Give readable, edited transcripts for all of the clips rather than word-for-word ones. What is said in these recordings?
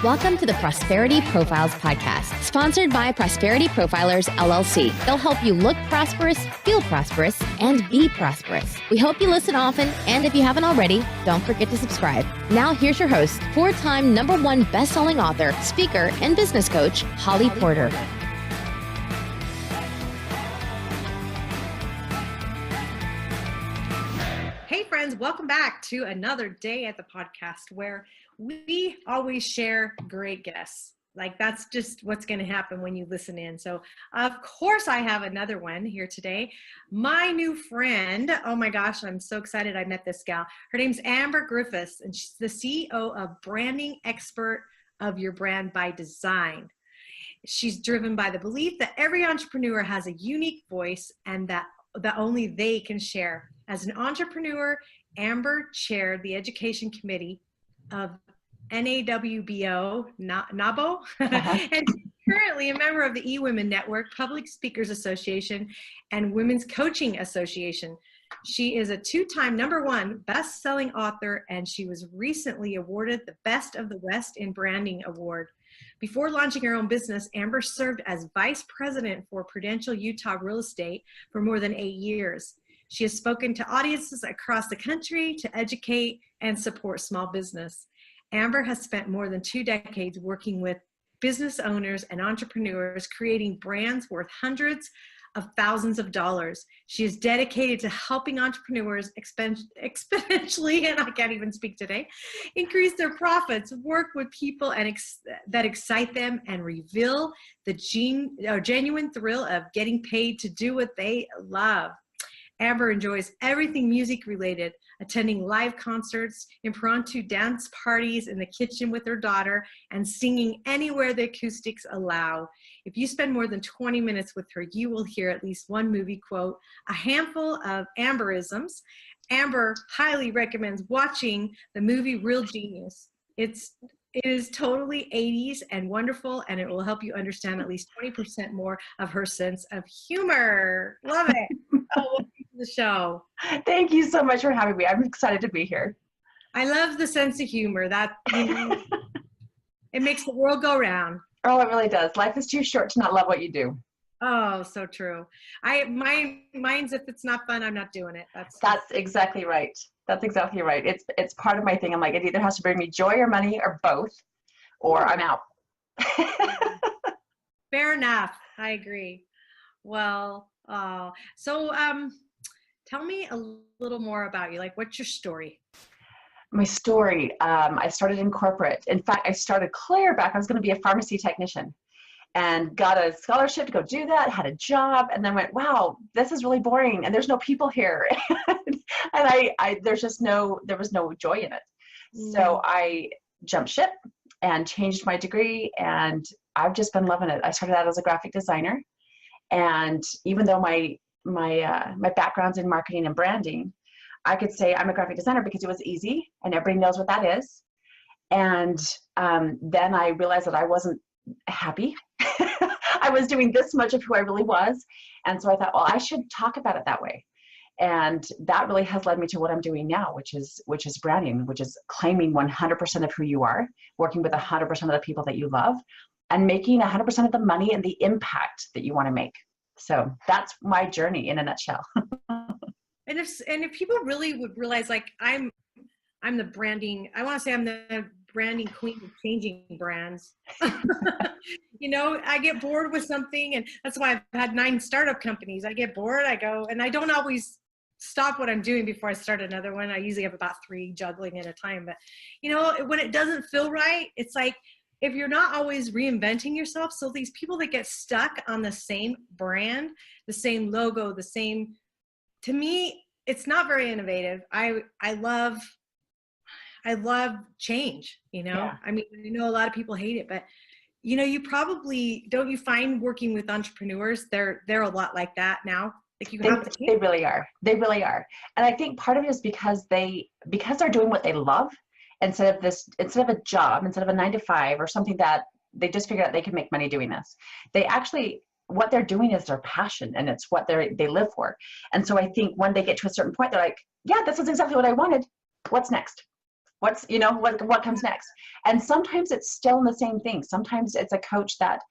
Welcome to the Prosperity Profiles Podcast, sponsored by Prosperity Profilers, LLC. They'll help you look prosperous, feel prosperous, and be prosperous. We hope you listen often, and if you haven't already, don't forget to subscribe. Now, here's your host, four-time #1 best-selling author, speaker, and business coach, Holly Porter. Hey friends, welcome back to another day at the podcast where we always share great guests. Like that's just what's going to happen when you listen in. So of course I have another one here today. My new friend, oh my gosh, I'm so excited I met this gal. Her name's Amber Griffiths and she's the CEO of Branding Expert of Your Brand by Design. She's driven by the belief that every entrepreneur has a unique voice and that only they can share. As an entrepreneur, Amber chaired the education committee of NAWBO, NABO, and she's currently a member of the eWomen Network, Public Speakers Association, and Women's Coaching Association. She is a two-time #1 best-selling author, and she was recently awarded the Best of the West in Branding Award. Before launching her own business, Amber served as Vice President for Prudential Utah Real Estate for more than 8 years. She has spoken to audiences across the country to educate and support small business. Amber has spent more than 2 decades working with business owners and entrepreneurs, creating brands worth hundreds of thousands of dollars. She is dedicated to helping entrepreneurs exponentially, and I can't even speak today, increase their profits, work with people that excite them, and reveal the genuine thrill of getting paid to do what they love. Amber enjoys everything music related, attending live concerts, impromptu dance parties in the kitchen with her daughter, and singing anywhere the acoustics allow. If you spend more than 20 minutes with her, you will hear at least one movie quote, a handful of Amberisms. Amber highly recommends watching the movie Real Genius. It is totally 80s and wonderful, and it will help you understand at least 20% more of her sense of humor. Love it. Oh, welcome to the show. Thank you so much for having me. I'm excited to be here. I love the sense of humor. That it makes the world go round. Oh, it really does. Life is too short to not love what you do. Oh, so true. Mine's if it's not fun, I'm not doing it. That's exactly right. That's exactly right. It's part of my thing. I'm like, it either has to bring me joy or money or both, or I'm out. Fair enough. I agree. Well, so tell me a little more about you. Like, what's your story? My story, I started in corporate. In fact, I started clear back. I was going to be a pharmacy technician and got a scholarship to go do that, had a job, and then went, wow, this is really boring. And there's no people here. And there was no joy in it. So I jumped ship and changed my degree, and I've just been loving it. I started out as a graphic designer. And even though my background's in marketing and branding, I could say I'm a graphic designer because it was easy and everybody knows what that is. And then I realized that I wasn't happy. I was doing this much of who I really was. And so I thought, well, I should talk about it that way. And that really has led me to what I'm doing now, which is branding, which is claiming 100% of who you are, working with 100% of the people that you love, and making 100% of the money and the impact that you want to make. So that's my journey in a nutshell. And if people really would realize, like, I'm the branding, I want to say I'm the branding queen of changing brands. You know, I get bored with something, and that's why I've had 9 startup companies. I get bored, I go, and I don't always stop what I'm doing before I start another one. I usually have about 3 juggling at a time. But, you know, when it doesn't feel right, it's like, if you're not always reinventing yourself, so these people that get stuck on the same brand, the same logo, to me, it's not very innovative. I love change, you know? Yeah. I mean, I know a lot of people hate it, but you know, don't you find working with entrepreneurs, they're a lot like that now? Like they really are. They really are. And I think part of it is because they're doing what they love instead of a job, instead of a 9 to 5 or something that they just figured out they can make money doing this. What they're doing is their passion, and it's what they live for. And so I think when they get to a certain point, they're like, yeah, this is exactly what I wanted. What's next? What's, what comes next? And sometimes it's still in the same thing. Sometimes it's a coach that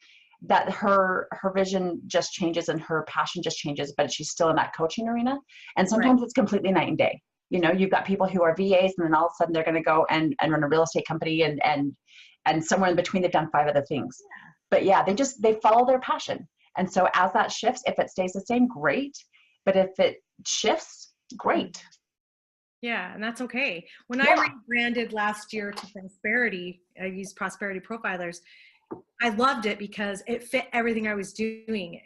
her vision just changes and her passion just changes, but she's still in that coaching arena. And sometimes it's completely night and day. You've got people who are VAs, and then all of a sudden they're going to go and run a real estate company, and somewhere in between they've done 5 other things. But yeah, they follow their passion. And so as that shifts, if it stays the same, great. But if it shifts, great. Yeah, and that's okay. When I rebranded last year to Prosperity, I used Prosperity Profilers. I loved it because it fit everything I was doing.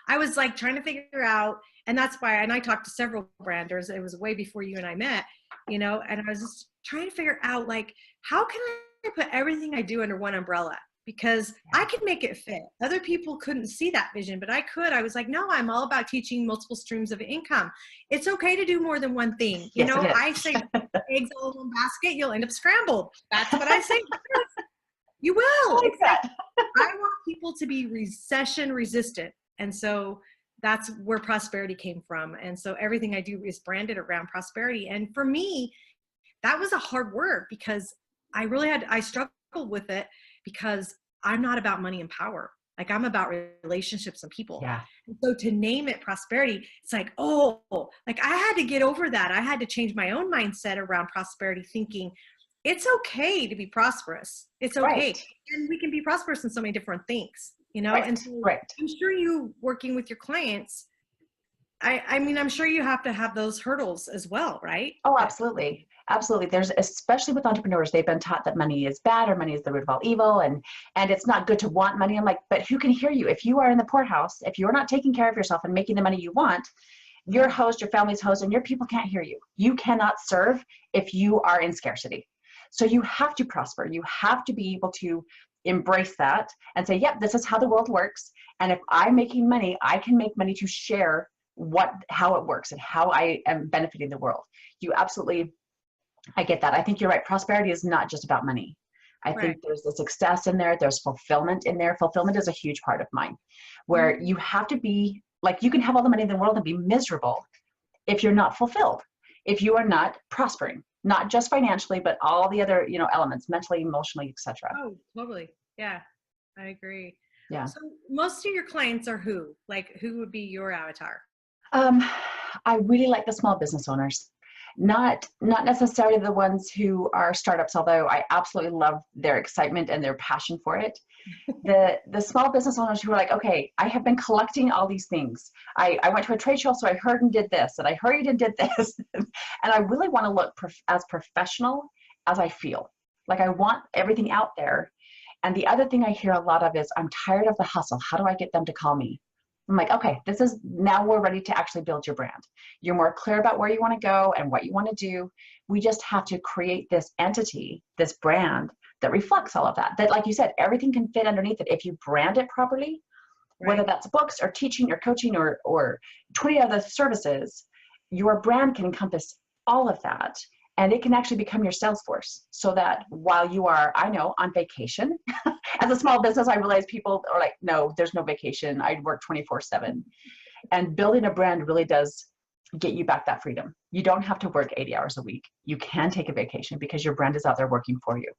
I was like trying to figure out, and that's why, and I talked to several branders. It was way before you and I met, and I was just trying to figure out, like, how can I put everything I do under one umbrella? Because I could make it fit. Other people couldn't see that vision, but I could. I was like, no, I'm all about teaching multiple streams of income. It's okay to do more than one thing. I say eggs all in one basket, you'll end up scrambled. That's what I say. You will. I like that. I want people to be recession resistant. And so that's where Prosperity came from. And so everything I do is branded around prosperity. And for me, that was a hard work because I struggled with it because I'm not about money and power. Like, I'm about relationships and people. Yeah. And so to name it Prosperity, it's like, like I had to get over that. I had to change my own mindset around prosperity, thinking it's okay to be prosperous. It's okay. Right. And we can be prosperous in so many different things, Right. And so Right. I'm sure you working with your clients, I mean, I'm sure you have to have those hurdles as well, right? Oh, absolutely. Absolutely. There's, especially with entrepreneurs, they've been taught that money is bad or money is the root of all evil, and it's not good to want money. I'm like, but who can hear you? If you are in the poorhouse, if you're not taking care of yourself and making the money you want, your host, your family's host, and your people can't hear you. You cannot serve if you are in scarcity. So you have to prosper. You have to be able to embrace that and say, yep, this is how the world works. And if I'm making money, I can make money to share how it works and how I am benefiting the world. I get that. I think you're right. Prosperity is not just about money. I think there's the success in there. There's fulfillment in there. Fulfillment is a huge part of mine, where you have to be like, you can have all the money in the world and be miserable if you're not fulfilled, if you are not prospering, not just financially, but all the other, elements, mentally, emotionally, etc. Oh, totally. Yeah, I agree. Yeah. So most of your clients are who? Like, who would be your avatar? I really like the small business owners. Not necessarily the ones who are startups, although I absolutely love their excitement and their passion for it. The small business owners who are like, okay, I have been collecting all these things. I went to a trade show, so I heard and did this, and I hurried and did this. And I really want to look as professional as I feel. Like, I want everything out there. And the other thing I hear a lot of is, I'm tired of the hustle. How do I get them to call me? I'm like, okay, now we're ready to actually build your brand. You're more clear about where you want to go and what you want to do. We just have to create this entity, this brand that reflects all of that. That, like you said, everything can fit underneath it if you brand it properly, whether that's books or teaching or coaching or 20 other services. Your brand can encompass all of that. And it can actually become your sales force, so that while you are, on vacation, as a small business, I realize people are like, no, there's no vacation. I work 24/7. And building a brand really does get you back that freedom. You don't have to work 80 hours a week. You can take a vacation because your brand is out there working for you.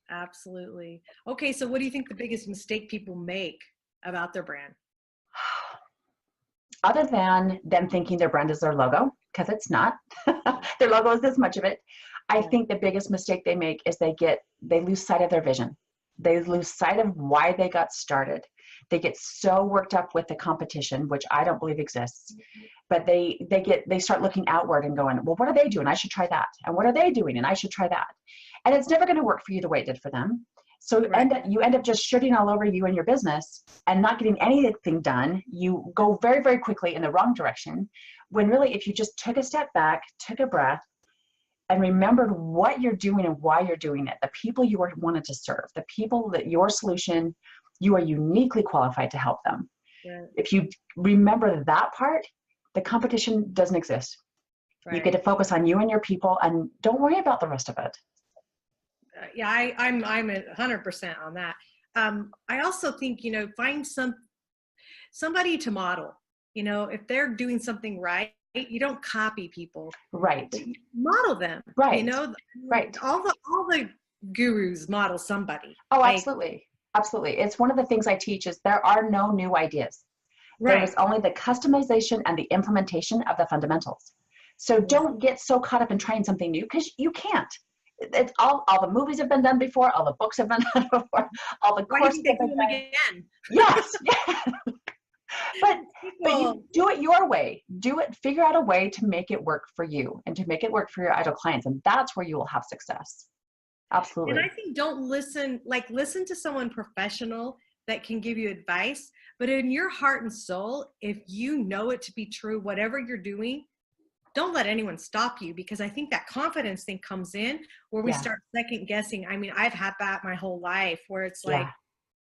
Absolutely. Okay, so what do you think the biggest mistake people make about their brand? Other than them thinking their brand is their logo, because it's not. Their logo is this much of it. I think the biggest mistake they make is they lose sight of their vision. They lose sight of why they got started. They get so worked up with the competition, which I don't believe exists. But they start looking outward and going, well, what are they doing? I should try that. And what are they doing? And I should try that. And it's never going to work for you the way it did for them. So you end up just shooting all over you and your business and not getting anything done. You go very, very quickly in the wrong direction, when really, if you just took a step back, took a breath, and remembered what you're doing and why you're doing it, the people you wanted to serve, the people that your solution, you are uniquely qualified to help them. Yeah. If you remember that part, the competition doesn't exist. Right. You get to focus on you and your people, and don't worry about the rest of it. Yeah, I'm 100% on that. I also think, find somebody to model. If they're doing something right, You don't copy people. Right. You model them. Right. You know, Right. All the gurus model somebody. Oh, like, absolutely. Absolutely. It's one of the things I teach is there are no new ideas. There is only the customization and the implementation of the fundamentals. So don't get so caught up in trying something new, because you can't. It's all the movies have been done before, all the books have been done before, all the courses have been done. Again? Yes. Yeah. But you do it your way. Do it, figure out a way to make it work for you and to make it work for your ideal clients. And that's where you will have success. Absolutely. And I think don't listen to someone professional that can give you advice, but in your heart and soul, if you know it to be true, whatever you're doing, don't let anyone stop you, because I think that confidence thing comes in where we start second guessing. I mean, I've had that my whole life where it's like,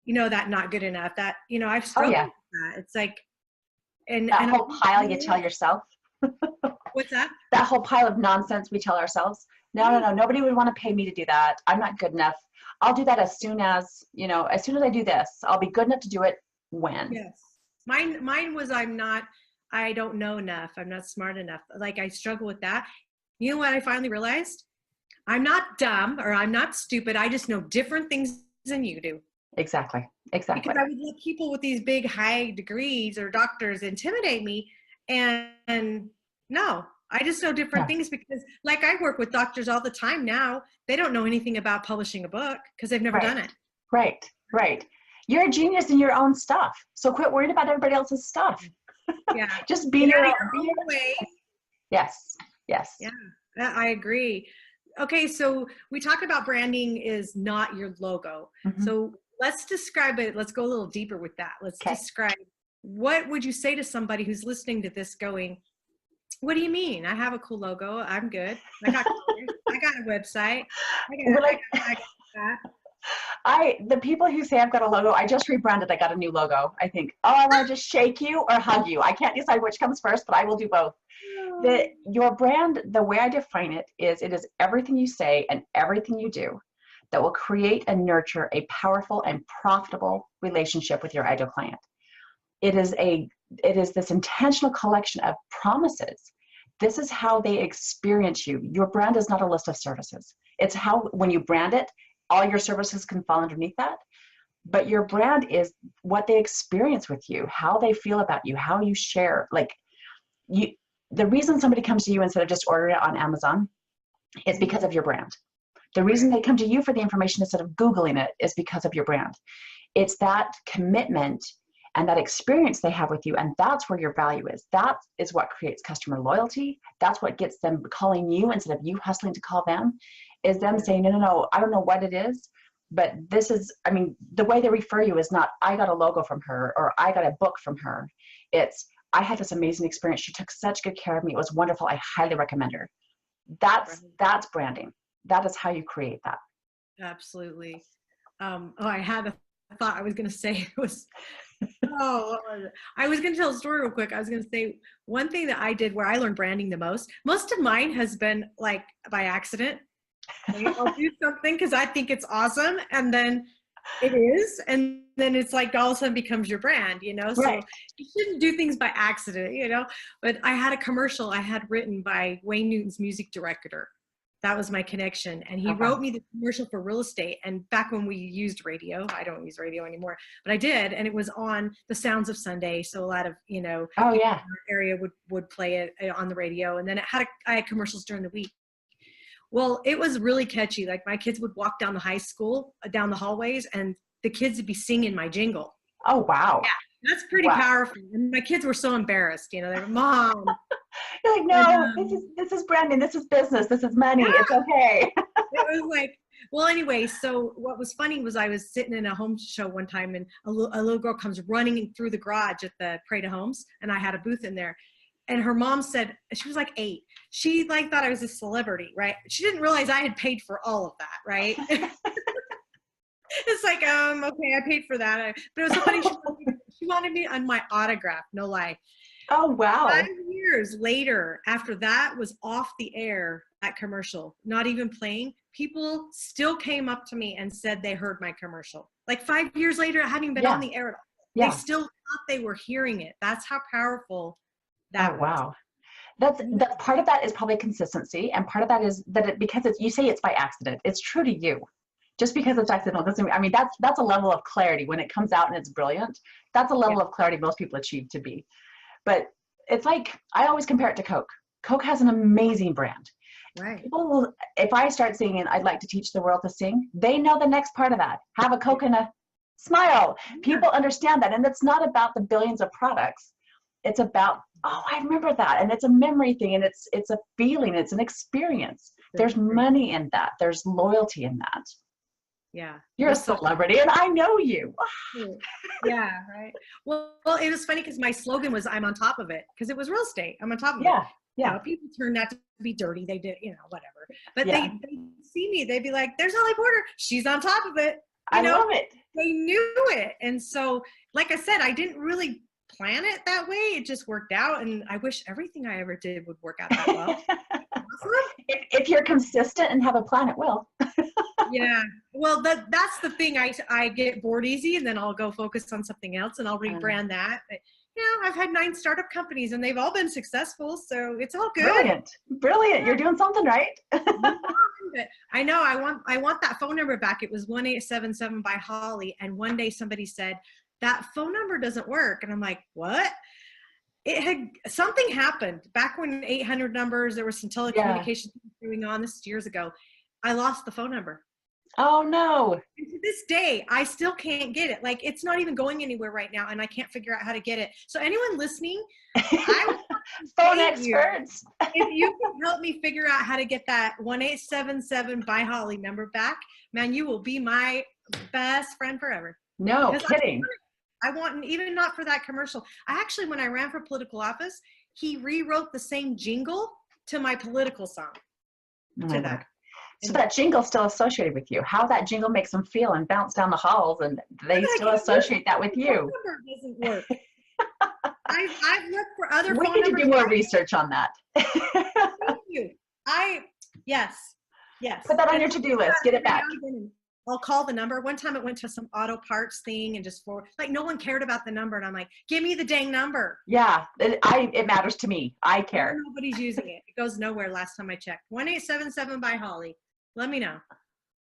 that not good enough, that, I've struggled with that. It's like, and that whole pile you tell yourself. What's that? That whole pile of nonsense we tell ourselves. No, nobody would want to pay me to do that. I'm not good enough. I'll do that as soon as I do this, I'll be good enough to do it when. Yes. Mine was, I don't know enough. I'm not smart enough. Like, I struggle with that. You know what I finally realized? I'm not dumb or I'm not stupid. I just know different things than you do. Exactly. Because I would let people with these big high degrees or doctors intimidate me. And no, I just know different things, because like I work with doctors all the time now. They don't know anything about publishing a book because they've never done it. Right. You're a genius in your own stuff. So quit worrying about everybody else's stuff. Yeah. Just be your own way. Yes. Yeah, I agree. Okay, so we talked about branding is not your logo. Mm-hmm. So let's describe it. Let's go a little deeper with that. Let's describe, what would you say to somebody who's listening to this going, what do you mean? I have a cool logo. I'm good. I got a website. I got that. The people who say I've got a logo, I just rebranded. I got a new logo. I think, I want to just shake you or hug you. I can't decide which comes first, but I will do both. Your brand, the way I define it is everything you say and everything you do that will create and nurture a powerful and profitable relationship with your ideal client. It is this intentional collection of promises. This is how they experience you. Your brand is not a list of services. It's how, when you brand it, all your services can fall underneath that. But your brand is what they experience with you, how they feel about you, how you share. The reason somebody comes to you instead of just ordering it on Amazon is because of your brand. The reason they come to you for the information instead of Googling it is because of your brand. It's that commitment and that experience they have with you, and that's where your value is. That is what creates customer loyalty. That's what gets them calling you instead of you hustling to call them, is them saying, no, I don't know what it is, but this is, the way they refer you is not, I got a logo from her or I got a book from her. It's, I had this amazing experience. She took such good care of me. It was wonderful. I highly recommend her. That's branding. That is how you create that. Absolutely. I had a thought I was going to say was, I was going to tell a story real quick. I was going to say one thing that I did where I learned branding the most of mine has been like by accident. I'll do something because I think it's awesome, and then it is, and then it's like all of a sudden becomes your brand, so you shouldn't do things by accident, but I had a commercial I had written by Wayne Newton's music director. That was my connection, and he wrote me the commercial for real estate. And back when we used radio, I don't use radio anymore, but I did, and it was on the Sounds of Sunday, so a lot of our area would play it on the radio, and then I had commercials during the week. Well, it was really catchy. Like, my kids would walk down the high school, down the hallways, and the kids would be singing my jingle. Oh, wow. Yeah, that's pretty powerful. And my kids were so embarrassed. They were, Mom. You're like, no, this is branding. This is business. This is money. It's okay. It was like, well, anyway, so what was funny was I was sitting in a home show one time, and a little girl comes running through the garage at the Prada Homes, and I had a booth in there. And her mom said, she was like 8. She thought I was a celebrity, right? She didn't realize I had paid for all of that, right? It's like, okay, I paid for that. But it was so funny. She wanted me on my autograph, no lie. Oh, wow. 5 years later, after that was off the air, that commercial, not even playing, people still came up to me and said they heard my commercial. Like 5 years later, it hadn't even been on the air at all. Yeah. They still thought they were hearing it. That's how powerful that was. Wow. That's part of that is probably consistency, and part of that is that because you say it's by accident. It's true to you. Just because it's accidental doesn't mean, I mean, that's a level of clarity when it comes out and it's brilliant. That's a level of clarity most people achieve to be. But it's like, I always compare it to Coke. Coke has an amazing brand. Right. People will, if I start singing, I'd like to teach the world to sing, they know the next part of that. Have a Coke and a smile. People understand that. And it's not about the billions of products. It's about, oh, I remember that. And it's a memory thing, and it's a feeling, it's an experience. There's money in that. There's loyalty in that. Yeah. You're a celebrity and I know you. Yeah, right. Well, it was funny because my slogan was I'm on top of it, because it was real estate. I'm on top of it. Yeah. You know, people turned out to be dirty. They did, whatever. But they see me, they'd be like, there's Holly Porter. She's on top of it. I love it. They knew it. And so, like I said, I didn't really plan it that way. It just worked out. And I wish everything I ever did would work out that well. If you're consistent and have a plan, it will. Yeah. Well, that's the thing. I get bored easy, and then I'll go focus on something else, and I'll rebrand that. But, I've had 9 startup companies, and they've all been successful, so it's all good. Brilliant. You're doing something right. I know. I want that phone number back. It was 1877 by Holly, and one day somebody said that phone number doesn't work, and I'm like, what? Something happened back when 800 numbers. There was some telecommunications going on. This is years ago. I lost the phone number. Oh no. And to this day, I still can't get it. Like, it's not even going anywhere right now, and I can't figure out how to get it. So anyone listening, phone experts. If you can help me figure out how to get that 1877 by Holly number back, man, you will be my best friend forever. No kidding. I want, even not for that commercial. When I ran for political office, he rewrote the same jingle to my political song. So that jingle's still associated with you. How that jingle makes them feel and bounce down the halls, and they still associate that with you. Number doesn't work. I've looked for other phone numbers. We need to do more research on that. Thank you. Yes. Put that on your to-do list. Get it back. I'll call the number. One time it went to some auto parts thing and just no one cared about the number. And I'm like, give me the dang number. Yeah, it matters to me. I care. Nobody's using it. It goes nowhere last time I checked. 1877 by Holly. Let me know.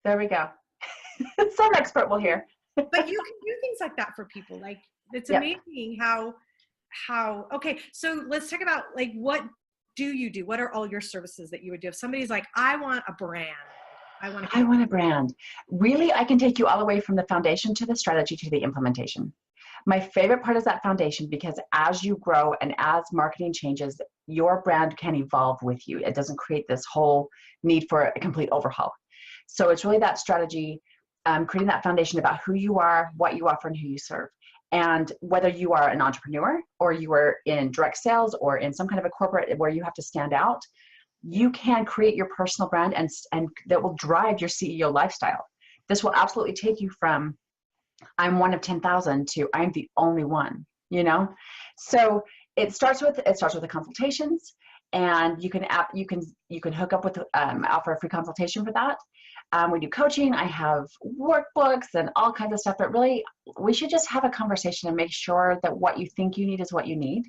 There we go. Some expert will hear. But you can do things like that for people. Like, it's amazing how, okay, so let's talk about, like, what do you do? What are all your services that you would do? If somebody's like, I want a brand. I want a brand. Really, I can take you all the way from the foundation to the strategy to the implementation. My favorite part is that foundation, because as you grow and as marketing changes, your brand can evolve with you. It doesn't create this whole need for a complete overhaul. So it's really that strategy, creating that foundation about who you are, what you offer, and who you serve. And whether you are an entrepreneur or you are in direct sales or in some kind of a corporate where you have to stand out, you can create your personal brand and that will drive your CEO lifestyle. This will absolutely take you from I'm one of 10,000 to I'm the only one, So it starts with the consultations, and you can hook up with offer a free consultation for that. We do coaching. I have workbooks and all kinds of stuff, but really we should just have a conversation and make sure that what you think you need is what you need.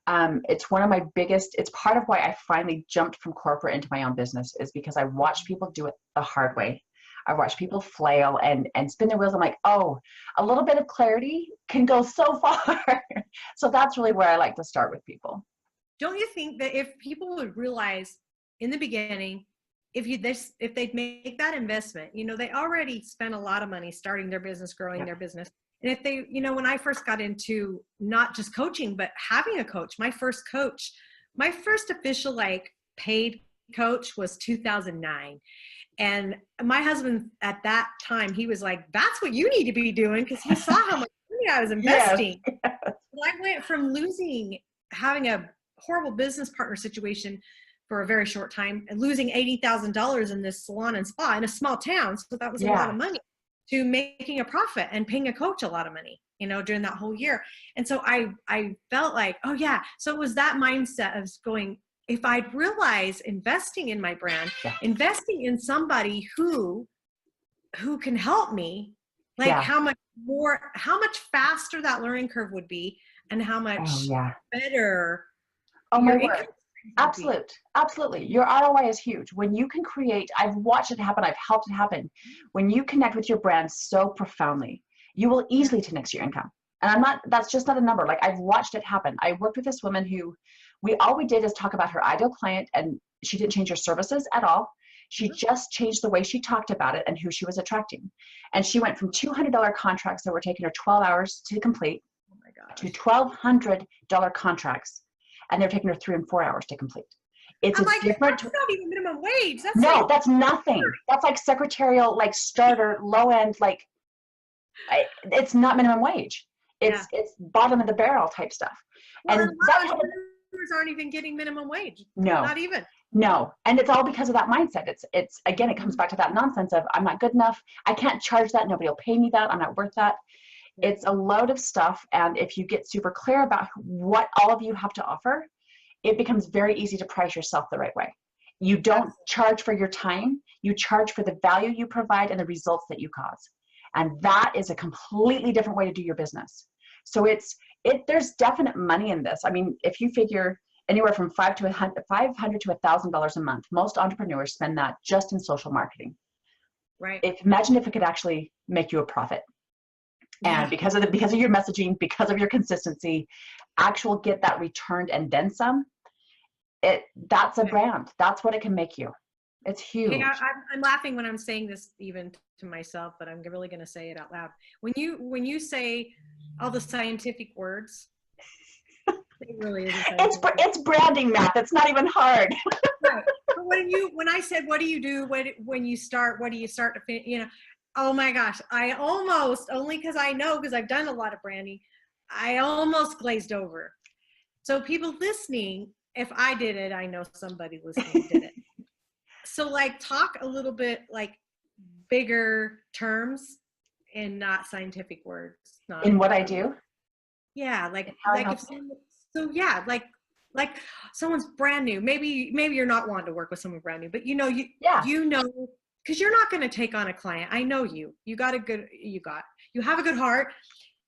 It's part of why I finally jumped from corporate into my own business, is because I watched people do it the hard way. I watched people flail and spin their wheels. I'm like, oh, a little bit of clarity can go so far. So that's really where I like to start with people. Don't you think that if people would realize in the beginning, if they'd make that investment, they already spent a lot of money starting their business, growing their business. And if they, when I first got into not just coaching, but having a coach, my first official paid coach was 2009. And my husband at that time, he was like, that's what you need to be doing, because he saw how much money I was investing. Yes. Well, I went from having a horrible business partner situation for a very short time and losing $80,000 in this salon and spa in a small town. So that was a lot of money, to making a profit and paying a coach a lot of money, during that whole year. And so I felt like, oh yeah. So it was that mindset of going, if I'd realize investing in my brand, investing in somebody who can help me, how much faster that learning curve would be, and how much better. Oh my word. Absolutely. Your ROI is huge. When you can create, I've watched it happen, I've helped it happen. When you connect with your brand so profoundly, you will easily 10x your income. And that's just not a number. Like, I've watched it happen. I worked with this woman who all we did is talk about her ideal client, and she didn't change her services at all. She just changed the way she talked about it and who she was attracting. And she went from $200 contracts that were taking her 12 hours to complete to $1,200 contracts, and they're taking her 3 and 4 hours to complete. It's different. That's not even minimum wage. That's nothing. That's like secretarial, like starter, low end, like it's not minimum wage. It's bottom of the barrel type stuff. Well, and entrepreneurs aren't even getting minimum wage. No, not even. No, and it's all because of that mindset. It's again, it comes back to that nonsense of I'm not good enough. I can't charge that. Nobody will pay me that. I'm not worth that. It's a load of stuff. And if you get super clear about what all of you have to offer, it becomes very easy to price yourself the right way. You don't charge for your time. You charge for the value you provide and the results that you cause. And that is a completely different way to do your business. So there's definite money in this. I mean, if you figure anywhere from $500 to $1,000 a month, most entrepreneurs spend that just in social marketing. Right. Imagine if it could actually make you a profit. And because of your messaging, because of your consistency, get that returned and then some. That's a brand. That's what it can make you. It's huge. Hey, I'm laughing when I'm saying this even to myself, but I'm really going to say it out loud. When you say all the scientific words, it really is. It's branding math. It's not even hard. Right. But when I said, what do you do when you start? What do you start to finish? Oh my gosh, I almost, only because I've done a lot of branding, I almost glazed over. So people listening, if I did it, I know somebody listening did it. So like talk a little bit like bigger terms and not scientific words. In what I do? Yeah, like someone's brand new. Maybe you're not wanting to work with someone brand new, but you know, because you're not going to take on a client. I know you have a good heart.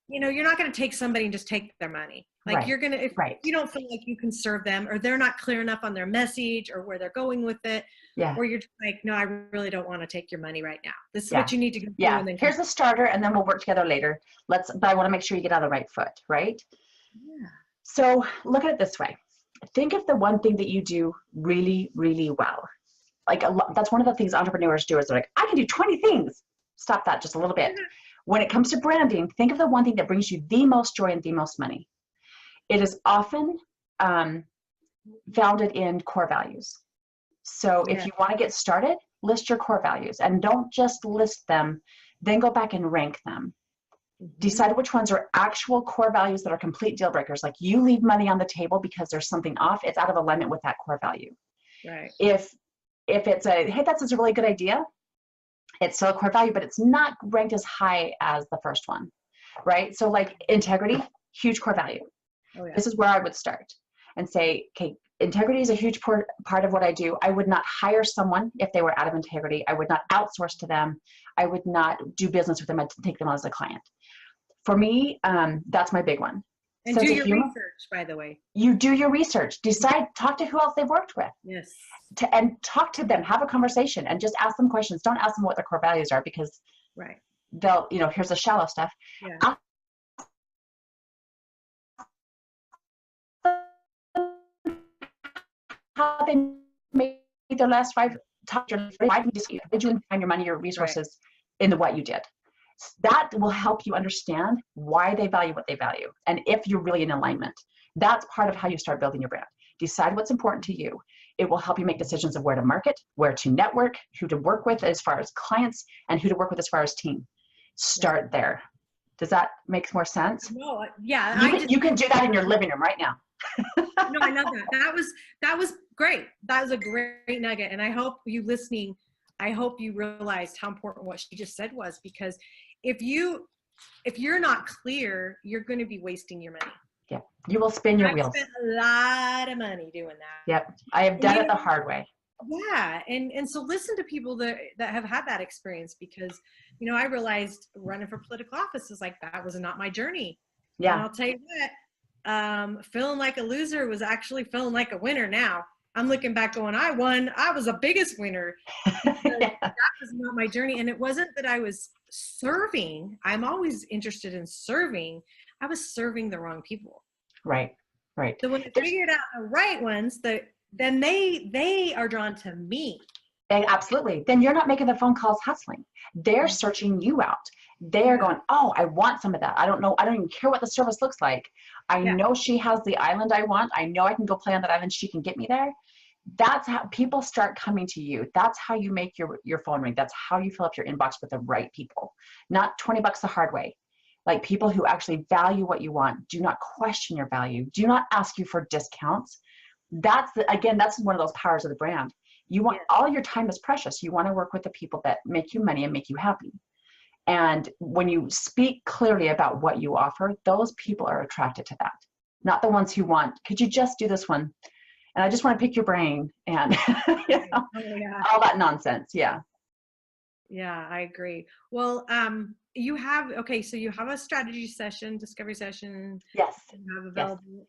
You're not going to take somebody and just take their money. Like you're going to, if you don't feel like you can serve them, or they're not clear enough on their message or where they're going with it. Yeah. Or you're just like, no, I really don't want to take your money right now. This is what you need to do. Yeah. And then here's the starter, and then we'll work together later. But I want to make sure you get on the right foot. Right. Yeah. So look at it this way. Think of the one thing that you do really, really well. Like that's one of the things entrepreneurs do is they're like, I can do 20 things. Stop that just a little bit. When it comes to branding, think of the one thing that brings you the most joy and the most money. It is often founded in core values. So if you want to get started, list your core values, and don't just list them, then go back and rank them. Decide which ones are actual core values that are complete deal breakers. Like you leave money on the table because there's something off, it's out of alignment with that core value. Right. If it's hey, that's a really good idea, it's still a core value, but it's not ranked as high as the first one, right? So like integrity, huge core value. Oh, yeah. This is where I would start and say, okay, integrity is a huge part of what I do. I would not hire someone if they were out of integrity. I would not outsource to them. I would not do business with them. I'd take them on as a client. For me, that's my big one. And do your research, by the way. You do your research. Talk to who else they've worked with. Yes. And talk to them, have a conversation, and just ask them questions. Don't ask them what their core values are, because they'll, here's the shallow stuff. Yeah. How they made their last why did you find your money, your resources in what you did? That will help you understand why they value what they value, and if you're really in alignment. That's part of how you start building your brand. Decide what's important to you. It will help you make decisions of where to market, where to network, who to work with as far as clients, and who to work with as far as team. Start there. Does that make more sense? No, yeah. You can do that in your living room right now. No, I love that. That was great. That was a great nugget. And I hope you listening, I hope you realized how important what she just said was, because if you're not clear, you're going to be wasting your money. Yeah. You will spin your wheels. I've spent a lot of money doing that. Yep. I have done it the hard way. Yeah. And so listen to people that have had that experience, because, I realized running for political office is like, that was not my journey. Yeah. And I'll tell you what, feeling like a loser was actually feeling like a winner now. I'm looking back going, I won. I was the biggest winner. Yeah. That was not my journey. And it wasn't that I was serving. I'm always interested in serving. I was serving the wrong people. Right. So when I figured out the right ones, then they are drawn to me. And absolutely. Then you're not making the phone calls hustling. They're searching you out. They're going, oh, I want some of that. I don't know. I don't even care what the service looks like. I know she has the island I want. I know I can go play on that island. She can get me there. That's how people start coming to you. That's how you make your phone ring. That's how you fill up your inbox with the right people. Not $20 the hard way. Like people who actually value what you want. Do not question your value. Do not ask you for discounts. That's one of those powers of the brand. You want all your time is precious. You want to work with the people that make you money and make you happy. And when you speak clearly about what you offer, those people are attracted to that. Not the ones who want, could you just do this one? And I just want to pick your brain and all that nonsense. Yeah. Yeah, I agree. Well, you have a strategy session, discovery session. Yes. You have available. Yes.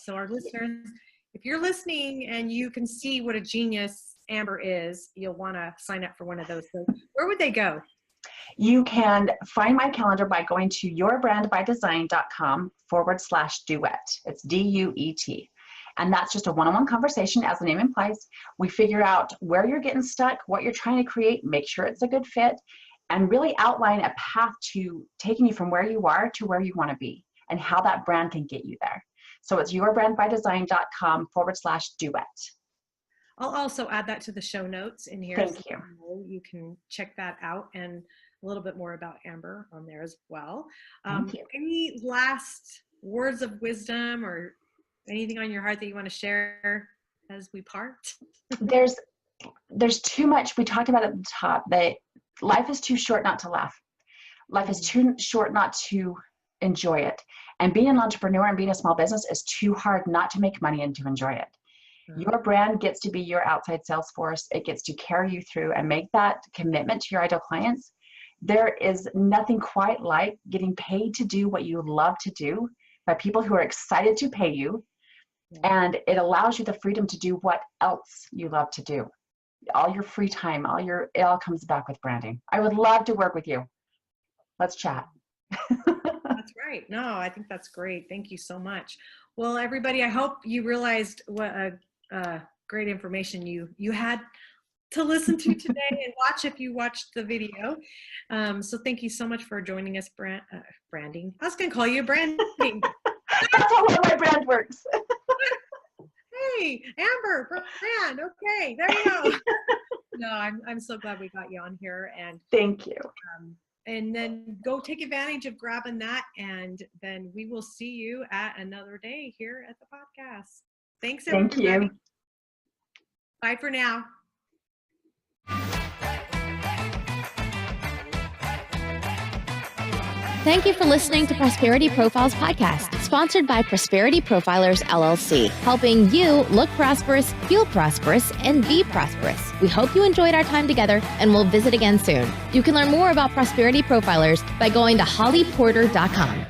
So our listeners, if you're listening and you can see what a genius Amber is, you'll want to sign up for one of those. So where would they go? You can find my calendar by going to yourbrandbydesign.com/duet. It's DUET. And that's just a one-on-one conversation, as the name implies. We figure out where you're getting stuck, what you're trying to create, make sure it's a good fit, and really outline a path to taking you from where you are to where you want to be and how that brand can get you there. So it's yourbrandbydesign.com/duet. I'll also add that to the show notes in here. Thank you. You can check that out and a little bit more about Amber on there as well. Thank you. Any last words of wisdom or anything on your heart that you want to share as we part? There's too much. We talked about at the top that life is too short not to laugh. Life is too short not to enjoy it. And being an entrepreneur and being a small business is too hard not to make money and to enjoy it. Your brand gets to be your outside sales force. It gets to carry you through and make that commitment to your ideal clients. There is nothing quite like getting paid to do what you love to do by people who are excited to pay you. And it allows you the freedom to do what else you love to do. All your free time, it all comes back with branding. I would love to work with you. Let's chat. That's right. No, I think that's great. Thank you so much. Well, everybody, I hope you realized what a great information you had to listen to today and watch if you watched the video. So thank you so much for joining us, Branding. I was going to call you Branding. That's how my brand works. Hey, Amber, brand. Okay, there you go. No, I'm so glad we got you on here. And thank you. And then go take advantage of grabbing that. And then we will see you at another day here at the podcast. Thanks, everybody. Thank you. Bye for now. Thank you for listening to Prosperity Profiles Podcast, sponsored by Prosperity Profilers, LLC, helping you look prosperous, feel prosperous, and be prosperous. We hope you enjoyed our time together, and we'll visit again soon. You can learn more about Prosperity Profilers by going to hollyporter.com.